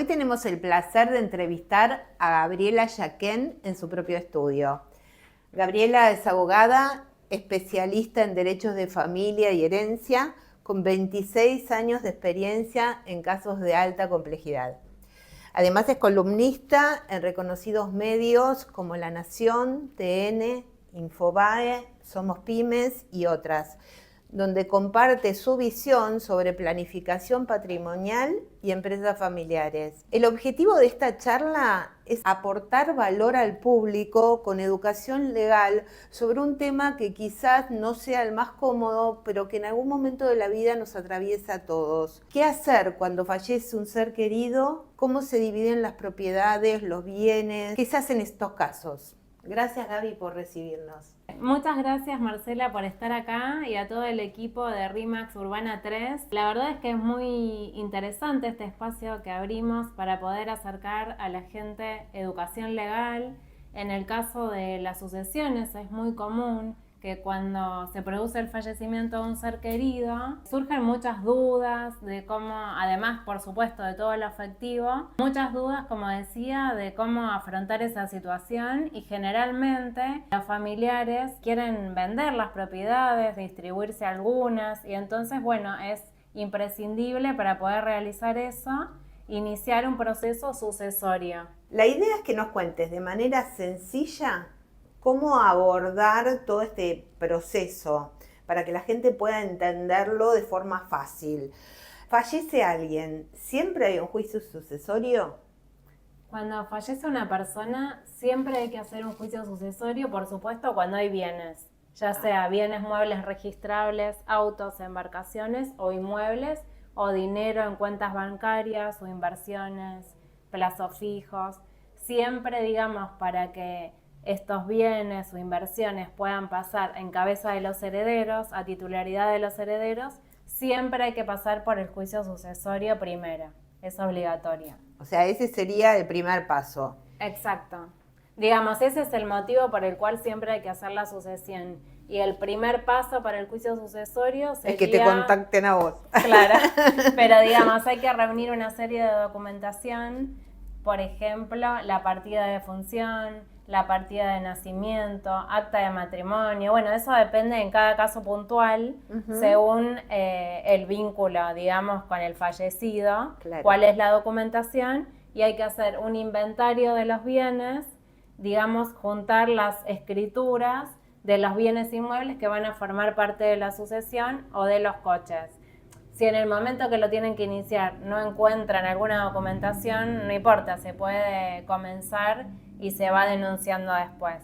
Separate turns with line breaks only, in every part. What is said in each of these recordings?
Hoy tenemos el placer de entrevistar a Gabriela Yaquén en su propio estudio. Gabriela es abogada, especialista en derechos de familia y herencia, con 26 años de experiencia en casos de alta complejidad. Además es columnista en reconocidos medios como La Nación, TN, Infobae, Somos Pymes y otras, donde comparte su visión sobre planificación patrimonial y empresas familiares. El objetivo de esta charla es aportar valor al público con educación legal sobre un tema que quizás no sea el más cómodo, pero que en algún momento de la vida nos atraviesa a todos. ¿Qué hacer cuando fallece un ser querido? ¿Cómo se dividen las propiedades, los bienes? ¿Qué se hace en estos casos? Gracias, Gaby, por recibirnos.
Muchas gracias, Marcela, por estar acá y a todo el equipo de RE/MAX Urbana 3. La verdad es que es muy interesante este espacio que abrimos para poder acercar a la gente educación legal. En el caso de las sucesiones es muy común que cuando se produce el fallecimiento de un ser querido, surgen muchas dudas de cómo, además por supuesto de todo lo afectivo, muchas dudas, como decía, de cómo afrontar esa situación, y generalmente los familiares quieren vender las propiedades, distribuirse algunas, y entonces bueno, es imprescindible para poder realizar eso, iniciar un proceso sucesorio.
La idea es que nos cuentes de manera sencilla cómo abordar todo este proceso para que la gente pueda entenderlo de forma fácil. ¿Fallece alguien? ¿Siempre hay un juicio sucesorio?
Cuando fallece una persona, siempre hay que hacer un juicio sucesorio, por supuesto, cuando hay bienes, ya sea bienes muebles registrables, autos, embarcaciones o inmuebles, o dinero en cuentas bancarias o inversiones, plazos fijos. Siempre, digamos, para que estos bienes o inversiones puedan pasar en cabeza de los herederos, a titularidad de los herederos, siempre hay que pasar por el juicio sucesorio primero. Es obligatorio.
O sea, ese sería el primer paso.
Exacto. Digamos, ese es el motivo por el cual siempre hay que hacer la sucesión. Y el primer paso para el juicio sucesorio sería...
Es que te contacten a vos.
Claro, pero digamos, hay que reunir una serie de documentación, por ejemplo, la partida de defunción, la partida de nacimiento, acta de matrimonio. Bueno, eso depende en cada caso puntual, según el vínculo, digamos, con el fallecido,
Claro.
Cuál es la documentación, y hay que hacer un inventario de los bienes, digamos, juntar las escrituras de los bienes inmuebles que van a formar parte de la sucesión o de los coches. Si en el momento que lo tienen que iniciar no encuentran alguna documentación, no importa, se puede comenzar y se va denunciando después.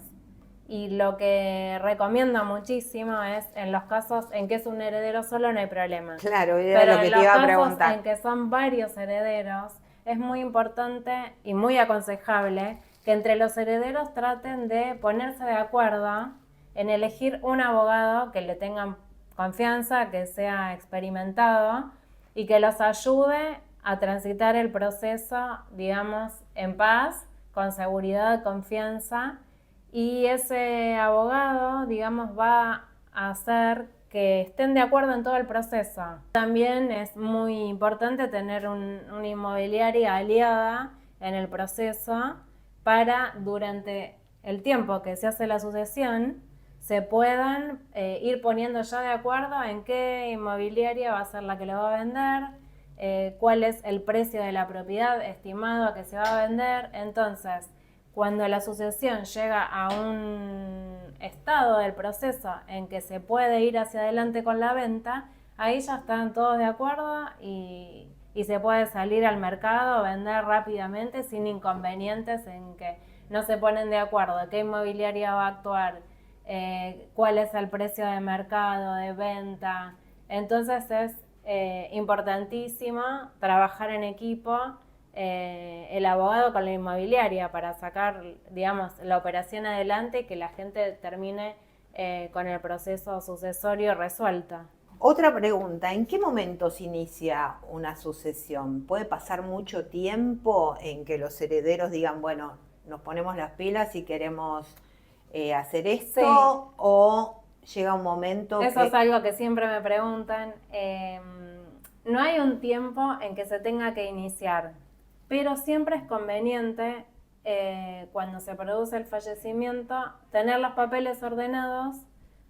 Y lo que recomiendo muchísimo es, en los casos en que es un heredero solo, no hay problema.
Claro, era
Pero
lo que
en
te
los
iba a
casos
preguntar.
en que son varios herederos, es muy importante y muy aconsejable que entre los herederos traten de ponerse de acuerdo en elegir un abogado que le tengan confianza, que sea experimentado y que los ayude a transitar el proceso, digamos, en paz, con seguridad, confianza, y ese abogado, digamos, va a hacer que estén de acuerdo en todo el proceso. También es muy importante tener una inmobiliaria aliada en el proceso para, durante el tiempo que se hace la sucesión, se puedan ir poniendo ya de acuerdo en qué inmobiliaria va a ser la que lo va a vender, cuál es el precio de la propiedad estimado que se va a vender. Entonces, cuando la sucesión llega a un estado del proceso en que se puede ir hacia adelante con la venta, ahí ya están todos de acuerdo y se puede salir al mercado, vender rápidamente sin inconvenientes en que no se ponen de acuerdo qué inmobiliaria va a actuar, cuál es el precio de mercado, de venta. Entonces es importantísimo trabajar en equipo, el abogado con la inmobiliaria, para sacar, digamos, la operación adelante y que la gente termine con el proceso sucesorio resuelto.
Otra pregunta, ¿en qué momento se inicia una sucesión? ¿Puede pasar mucho tiempo en que los herederos digan, bueno, nos ponemos las pilas y queremos hacer esto?
Sí.
¿O llega un momento
Eso es algo que siempre me preguntan. No hay un tiempo en que se tenga que iniciar. pero siempre es conveniente, cuando se produce el fallecimiento, tener los papeles ordenados,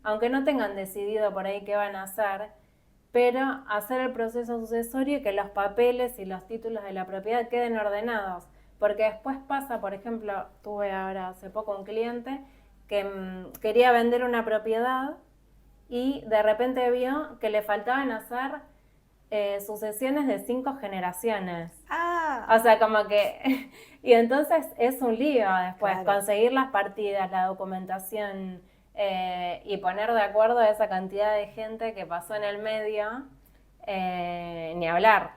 aunque no tengan decidido por ahí qué van a hacer, pero hacer el proceso sucesorio y que los papeles y los títulos de la propiedad queden ordenados. Porque después pasa, por ejemplo, tuve ahora hace poco un cliente que quería vender una propiedad y de repente vio que le faltaban hacer sucesiones de 5 generaciones. O sea, como que... y entonces es un lío después,
Claro.
conseguir las partidas, la documentación, y poner de acuerdo a esa cantidad de gente que pasó en el medio, ni hablar.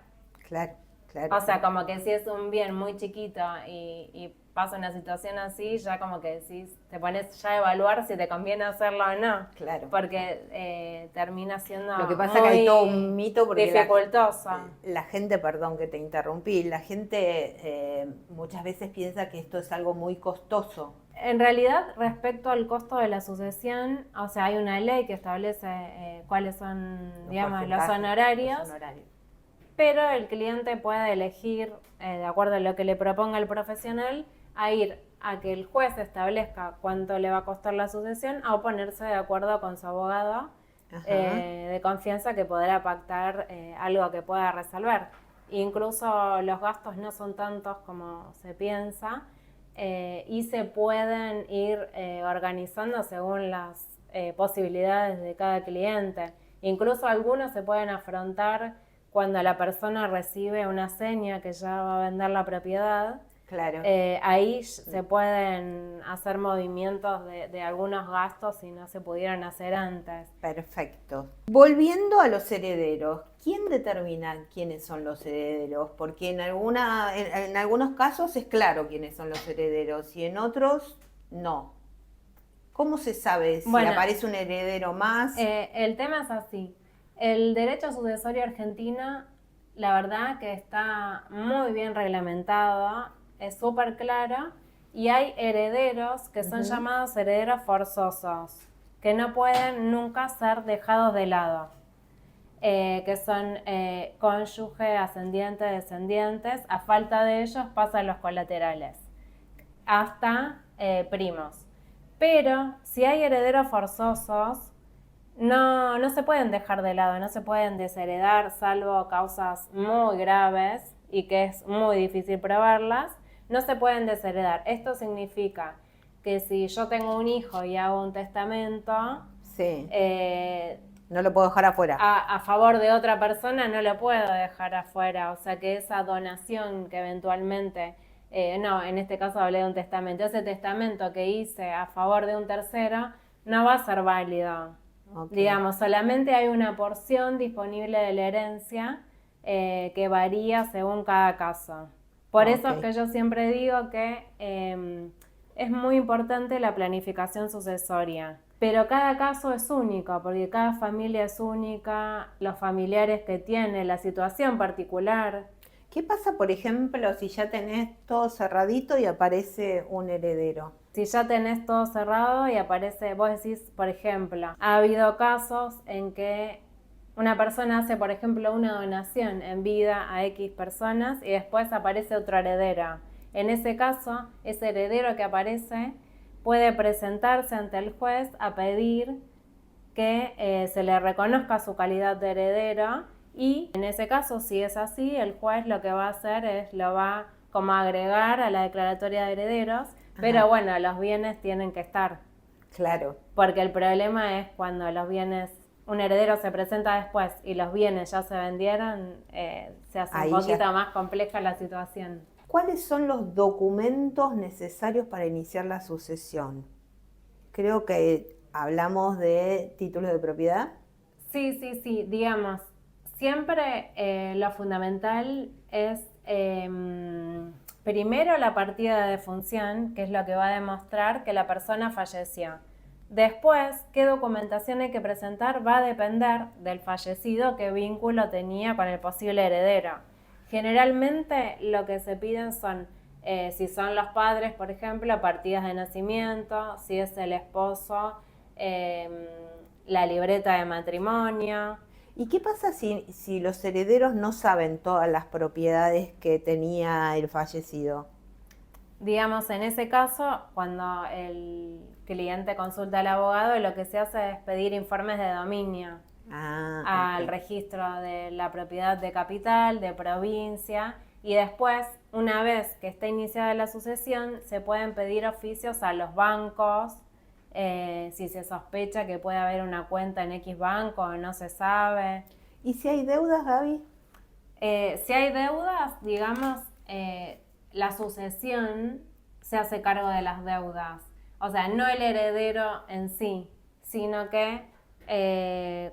Claro, claro.
O sea, como que si es un bien muy chiquito y pasa una situación así, ya como que decís, te pones ya a evaluar si te conviene hacerlo o no.
Claro.
Porque termina siendo
Lo que pasa es que hay todo un mito porque
dificultoso.
La gente, perdón que te interrumpí, la gente muchas veces piensa que esto es algo muy costoso.
En realidad, respecto al costo de la sucesión, o sea, hay una ley que establece cuáles son, digamos, los honorarios, pero el cliente puede elegir, de acuerdo a lo que le proponga el profesional, a ir a que el juez establezca cuánto le va a costar la sucesión, a ponerse de acuerdo con su abogado de confianza que podrá pactar algo que pueda resolver. Incluso los gastos no son tantos como se piensa, y se pueden ir organizando según las posibilidades de cada cliente. Incluso algunos se pueden afrontar cuando la persona recibe una seña que ya va a vender la propiedad.
Claro.
Ahí se pueden hacer movimientos de algunos gastos si no se pudieron hacer antes.
Perfecto. Volviendo a los herederos, ¿quién determina quiénes son los herederos? Porque en algunos casos es claro quiénes son los herederos y en otros no. ¿Cómo se sabe si aparece un heredero más?
El tema es así. El derecho sucesorio argentino, la verdad que está muy bien reglamentado, es súper claro, y hay herederos que son llamados herederos forzosos, que no pueden nunca ser dejados de lado, que son cónyuge, ascendiente, descendientes. A falta de ellos pasan los colaterales, hasta primos. Pero si hay herederos forzosos, no se pueden dejar de lado, no se pueden desheredar, salvo causas muy graves y que es muy difícil probarlas, no se pueden desheredar. Esto significa que si yo tengo un hijo y hago un testamento,
no lo puedo dejar afuera.
A favor de otra persona no lo puedo dejar afuera, o sea que esa donación que eventualmente, en este caso hablé de un testamento, ese testamento que hice a favor de un tercero no va a ser válido. Digamos, solamente hay una porción disponible de la herencia que varía según cada caso. Por eso es que yo siempre digo que es muy importante la planificación sucesoria. Pero cada caso es único, porque cada familia es única, los familiares que tiene, la situación particular.
¿Qué pasa, por ejemplo, si ya tenés todo cerradito y aparece un heredero?
Si ya tenés todo cerrado y aparece, vos decís, por ejemplo, ha habido casos en que una persona hace, por ejemplo, una donación en vida a X personas y después aparece otro heredero. En ese caso, ese heredero que aparece puede presentarse ante el juez a pedir que se le reconozca su calidad de heredero, y en ese caso, si es así, el juez lo que va a hacer es lo va como a agregar a la declaratoria de herederos. Pero bueno, los bienes tienen que estar.
Claro.
Porque el problema es cuando los bienes, un heredero se presenta después y los bienes ya se vendieron, se hace un poquito más compleja la situación.
¿Cuáles son los documentos necesarios para iniciar la sucesión? Creo que hablamos de títulos de propiedad.
Sí, digamos, siempre lo fundamental es primero la partida de defunción, que es lo que va a demostrar que la persona falleció. Después, qué documentación hay que presentar va a depender del fallecido, qué vínculo tenía con el posible heredero. Generalmente lo que se piden son, si son los padres, por ejemplo, partidas de nacimiento, si es el esposo, la libreta de matrimonio.
¿Y qué pasa si los herederos no saben todas las propiedades que tenía el fallecido?
Digamos, en ese caso, cuando el cliente consulta al abogado, lo que se hace es pedir informes de dominio al
Ok.
registro de la propiedad de capital, de provincia, y después, una vez que esté iniciada la sucesión, se pueden pedir oficios a los bancos, si se sospecha que puede haber una cuenta en X banco o no se sabe.
¿Y si hay deudas, Gaby?
Si hay deudas, digamos, la sucesión se hace cargo de las deudas. O sea, no el heredero en sí, sino que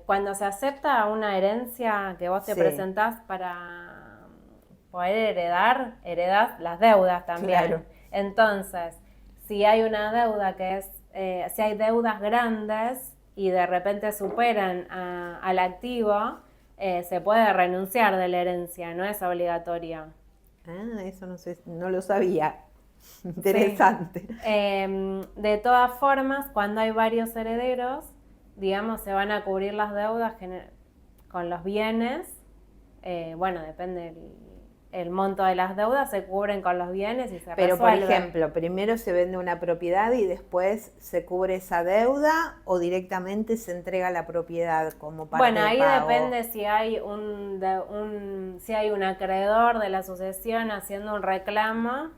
cuando se acepta una herencia que vos te
Sí.
presentás para poder heredás las deudas también.
Claro.
Entonces, si hay una deuda que es, si hay deudas grandes y de repente superan al activo, se puede renunciar de la herencia, no es obligatorio.
Eso no sé, no lo sabía. Interesante.
Sí. De todas formas, cuando hay varios herederos, digamos, se van a cubrir las deudas con los bienes. Bueno, depende el monto de las deudas, se cubren con los bienes y se
Pero, por
resuelven.
ejemplo, primero se vende una propiedad y después se cubre esa deuda o directamente se entrega la propiedad como parte
Bueno,
de
ahí
pago.
depende si hay si hay un acreedor de la sucesión haciendo un reclamo.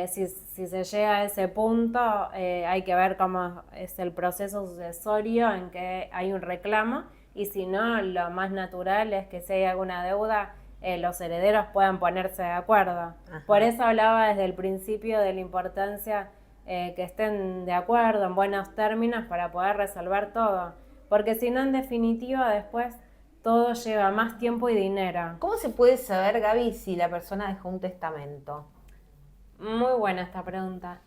Si se llega a ese punto, hay que ver cómo es el proceso sucesorio en que hay un reclamo, y si no, lo más natural es que si hay alguna deuda, los herederos puedan ponerse de acuerdo.
Ajá.
Por eso hablaba desde el principio de la importancia que estén de acuerdo, en buenos términos, para poder resolver todo. Porque si no, en definitiva, después todo lleva más tiempo y dinero.
¿Cómo se puede saber, Gaby, si la persona dejó un testamento?
Muy buena esta pregunta.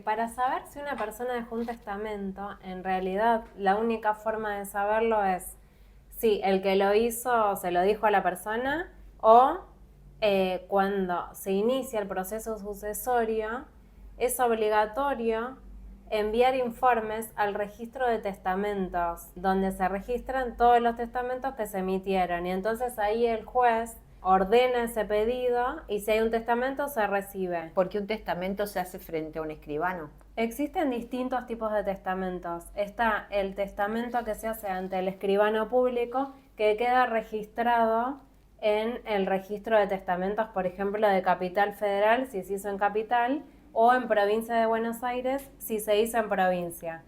Para saber si una persona dejó un testamento, en realidad la única forma de saberlo es si el que lo hizo se lo dijo a la persona, o cuando se inicia el proceso sucesorio, es obligatorio enviar informes al registro de testamentos, donde se registran todos los testamentos que se emitieron, y entonces ahí el juez ordena ese pedido y si hay un testamento se recibe.
Porque un testamento se hace frente a un escribano.
Existen distintos tipos de testamentos. Está el testamento que se hace ante el escribano público, que queda registrado en el registro de testamentos, por ejemplo, de Capital Federal, si se hizo en Capital, o en Provincia de Buenos Aires, si se hizo en provincia.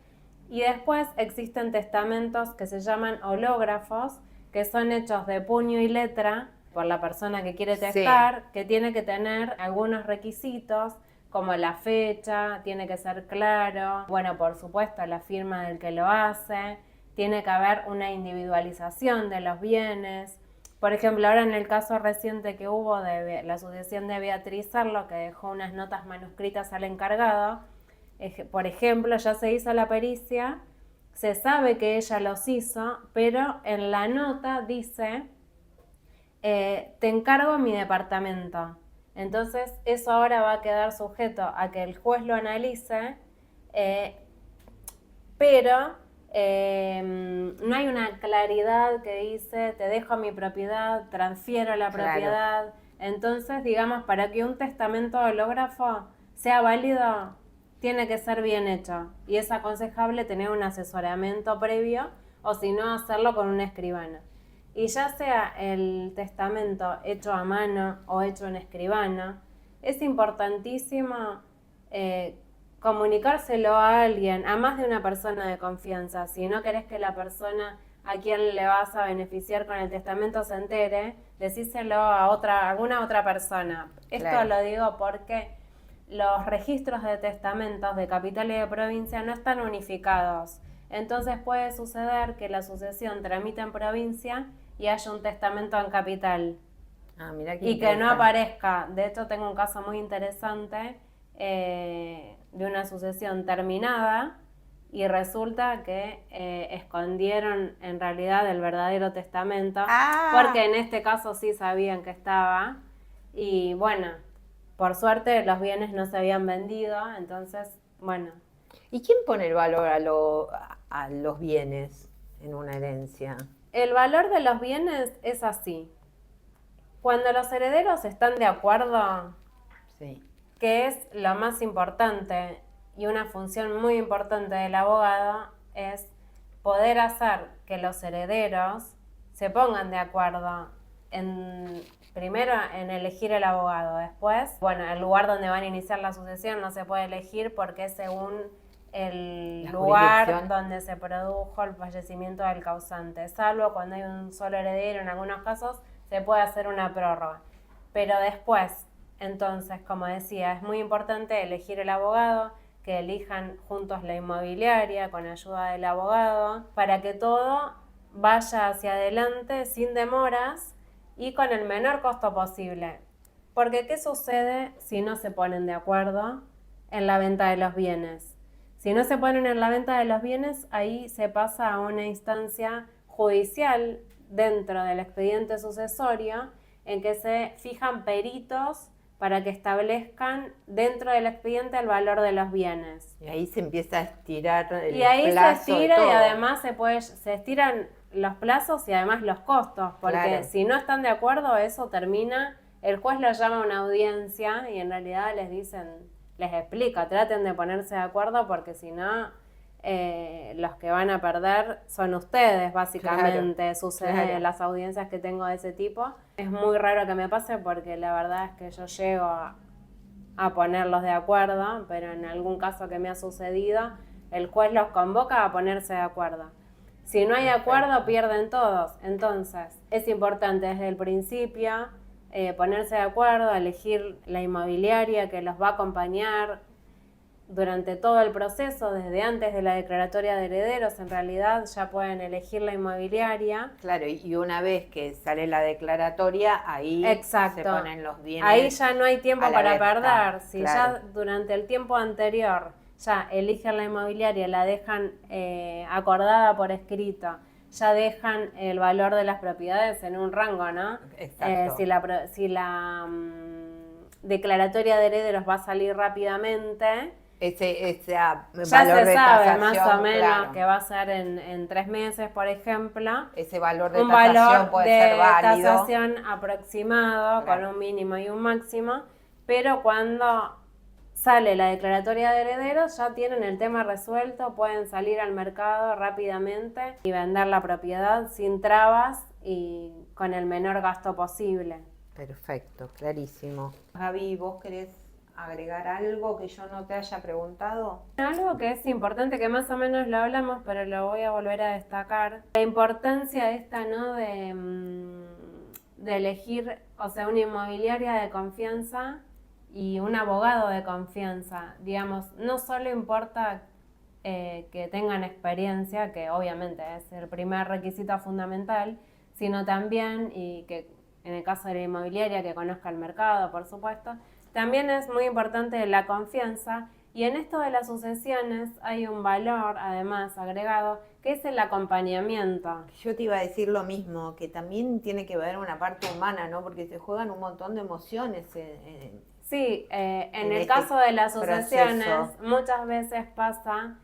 Y después existen testamentos que se llaman hológrafos, que son hechos de puño y letra por la persona que quiere testar, sí, que tiene que tener algunos requisitos, como la fecha, tiene que ser claro, bueno, por supuesto, la firma del que lo hace, tiene que haber una individualización de los bienes. Por ejemplo, ahora en el caso reciente que hubo de la sucesión de Beatriz Arlo, que dejó unas notas manuscritas al encargado, por ejemplo, ya se hizo la pericia, se sabe que ella los hizo, pero en la nota dice, te encargo mi departamento. Entonces eso ahora va a quedar sujeto a que el juez lo analice, pero no hay una claridad que dice te dejo mi propiedad, transfiero la propiedad. Claro. Entonces, digamos, para que un testamento hológrafo sea válido, tiene que ser bien hecho, y es aconsejable tener un asesoramiento previo, o si no, hacerlo con un escribano. Y ya sea el testamento hecho a mano o hecho en escribano, es importantísimo comunicárselo a alguien, a más de una persona de confianza. Si no querés que la persona a quien le vas a beneficiar con el testamento se entere, decíselo a alguna otra persona. Esto claro, lo digo porque los registros de testamentos de capital y de provincia no están unificados. Entonces puede suceder que la sucesión tramite en provincia y haya un testamento en capital.
Mirá qué
y que no aparezca. De hecho, tengo un caso muy interesante de una sucesión terminada, y resulta que escondieron en realidad el verdadero testamento, porque en este caso sí sabían que estaba, y bueno, por suerte los bienes no se habían vendido, entonces, bueno.
¿Y quién pone el valor a los bienes en una herencia?
El valor de los bienes es así. Cuando los herederos están de acuerdo,
Sí.
que es lo más importante y una función muy importante del abogado, es poder hacer que los herederos se pongan de acuerdo primero en elegir el abogado, después, bueno, el lugar donde van a iniciar la sucesión no se puede elegir porque es según el lugar donde se produjo el fallecimiento del causante, salvo cuando hay un solo heredero, en algunos casos se puede hacer una prórroga. Pero después, entonces, como decía, es muy importante elegir el abogado, que elijan juntos la inmobiliaria con ayuda del abogado, para que todo vaya hacia adelante sin demoras y con el menor costo posible. Porque ¿qué sucede si no se ponen de acuerdo en la venta de los bienes? Si no se ponen en la venta de los bienes, ahí se pasa a una instancia judicial dentro del expediente sucesorio en que se fijan peritos para que establezcan dentro del expediente el valor de los bienes.
Y ahí se empieza a estirar el plazo.
Y ahí se estira y además se estiran los plazos y además los costos, porque si no están de acuerdo, eso termina, el juez lo llama a una audiencia y en realidad les explica, traten de ponerse de acuerdo porque si no, los que van a perder son ustedes, básicamente. Sucede en las audiencias que tengo de ese tipo. Es muy raro que me pase porque la verdad es que yo llego a ponerlos de acuerdo, pero en algún caso que me ha sucedido, el juez los convoca a ponerse de acuerdo. Si no hay acuerdo, pierden todos. Entonces, es importante desde el principio ponerse de acuerdo, elegir la inmobiliaria que los va a acompañar durante todo el proceso, desde antes de la declaratoria de herederos, en realidad ya pueden elegir la inmobiliaria.
Claro, y una vez que sale la declaratoria, ahí se ponen los bienes.
Ahí ya no hay tiempo para perder. Si ya durante el tiempo anterior ya eligen la inmobiliaria, la dejan acordada por escrito, ya dejan el valor de las propiedades en un rango, ¿no?
Exacto.
Si la declaratoria de herederos va a salir rápidamente,
ese
ya
valor
se sabe
tasación,
más o menos que va a ser en 3 meses, por ejemplo.
Ese valor de
un
tasación
valor
puede
de
ser válido.
tasación aproximado con un mínimo y un máximo, pero cuando sale la declaratoria de herederos ya tienen el tema resuelto, pueden salir al mercado rápidamente y vender la propiedad sin trabas y con el menor gasto posible.
Perfecto, clarísimo. Gaby, ¿vos querés agregar algo que yo no te haya preguntado?
Algo que es importante, que más o menos lo hablamos, pero lo voy a volver a destacar, la importancia esta, ¿no? de elegir, o sea, una inmobiliaria de confianza y un abogado de confianza. Digamos, no solo importa que tengan experiencia, que obviamente es el primer requisito fundamental, sino también, y que en el caso de la inmobiliaria, que conozca el mercado, por supuesto, también es muy importante la confianza. Y en esto de las sucesiones hay un valor, además, agregado, que es el acompañamiento.
Yo te iba a decir lo mismo, que también tiene que ver una parte humana, ¿no? Porque se juegan un montón de emociones.
Sí, en el caso de las sucesiones, muchas veces pasa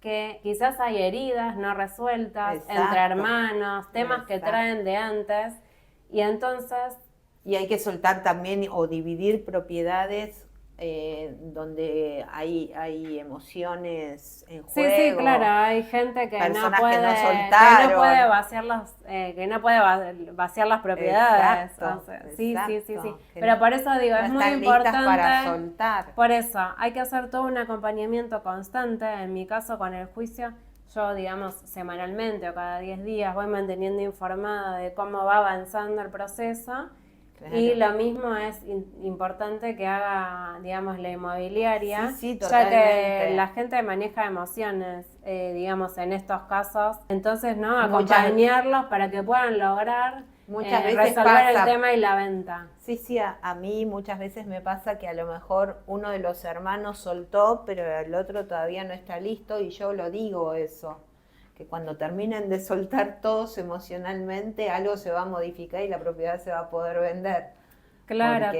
que quizás hay heridas no resueltas entre hermanos, temas que traen de antes, y entonces...
Y hay que soltar también o dividir propiedades donde hay emociones en juego.
Sí, claro, hay gente que no puede vaciar las propiedades.
Exacto,
sí.
Que
pero por eso digo, es muy importante
para soltar.
Por eso, hay que hacer todo un acompañamiento constante. En mi caso, con el juicio, yo, digamos, semanalmente o cada 10 días voy manteniendo informada de cómo va avanzando el proceso. Claro. Y lo mismo es importante que haga, digamos, la inmobiliaria, ya que la gente maneja emociones, digamos, en estos casos. Entonces, ¿no? Acompañarlos para que puedan lograr
muchas veces
resolver el tema y la venta.
Sí, a mí muchas veces me pasa que a lo mejor uno de los hermanos soltó, pero el otro todavía no está listo, y yo lo digo eso. Que cuando terminen de soltar todos emocionalmente, algo se va a modificar y la propiedad se va a poder vender.
Claro.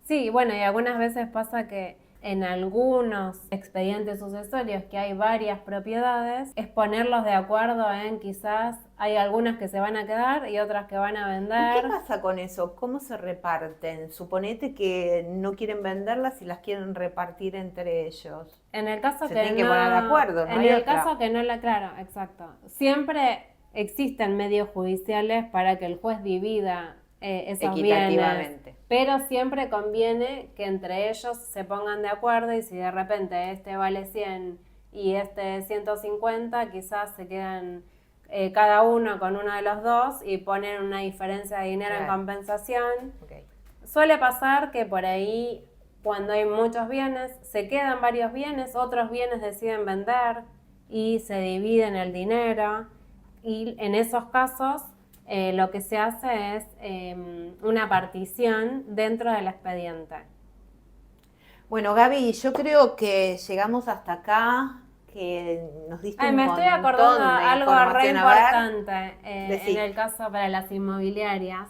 Sí, bueno, y algunas veces pasa que en algunos expedientes sucesorios que hay varias propiedades, es ponerlos de acuerdo en quizás hay algunas que se van a quedar y otras que van a vender.
¿Y qué pasa con eso? ¿Cómo se reparten? Suponete que no quieren venderlas y las quieren repartir entre ellos.
En el caso
Se
que
tienen que
no,
poner de acuerdo, no
en
hay
el
otra.
caso que no la, claro, exacto. Siempre existen medios judiciales para que el juez divida esos bienes,
Equitativamente.
pero siempre conviene que entre ellos se pongan de acuerdo y si de repente este vale 100 y este 150, quizás se quedan cada uno con uno de los dos y ponen una diferencia de dinero en
Claro.
compensación.
Okay.
Suele pasar que por ahí, cuando hay muchos bienes, se quedan varios bienes, otros bienes deciden vender y se dividen el dinero. Y en esos casos, lo que se hace es una partición dentro del expediente.
Bueno, Gaby, yo creo que llegamos hasta acá, que nos diste un
Me estoy
montón
acordando
de
algo re
información. A ver,
importante
decí.
en el caso para las inmobiliarias.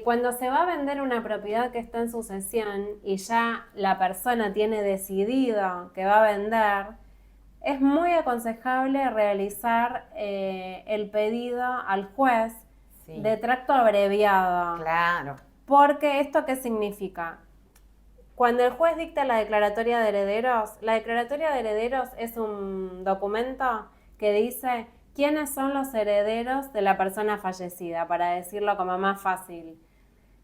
Cuando se va a vender una propiedad que está en sucesión y ya la persona tiene decidido que va a vender, es muy aconsejable realizar el pedido al juez
Sí.
de tracto abreviado.
Claro.
Porque ¿esto qué significa? Cuando el juez dicta la declaratoria de herederos, la declaratoria de herederos es un documento que dice quiénes son los herederos de la persona fallecida, para decirlo como más fácil.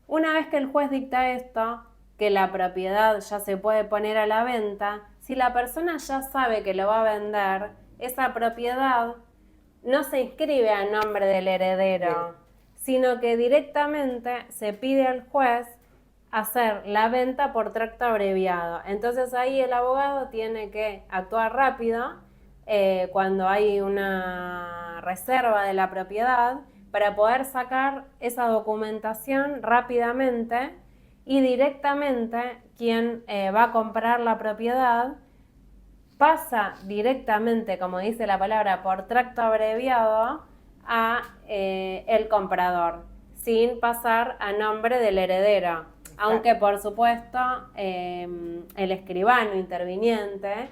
Una vez que el juez dicta esto, que la propiedad ya se puede poner a la venta, si la persona ya sabe que lo va a vender, esa propiedad no se inscribe a nombre del heredero, sino que directamente se pide al juez hacer la venta por tracto abreviado. Entonces ahí el abogado tiene que actuar rápido cuando hay una reserva de la propiedad para poder sacar esa documentación rápidamente y directamente quien va a comprar la propiedad pasa directamente, como dice la palabra, por tracto abreviado a el comprador, sin pasar a nombre del heredero. Aunque por supuesto el escribano interviniente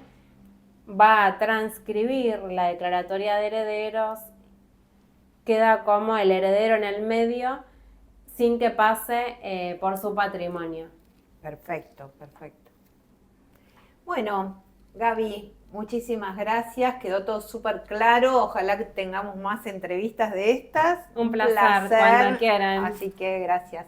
va a transcribir la declaratoria de herederos, queda como el heredero en el medio sin que pase por su patrimonio.
Perfecto, perfecto. Bueno, Gaby, muchísimas gracias, quedó todo súper claro, ojalá que tengamos más entrevistas de estas.
Un placer, cuando quieran.
Así que gracias.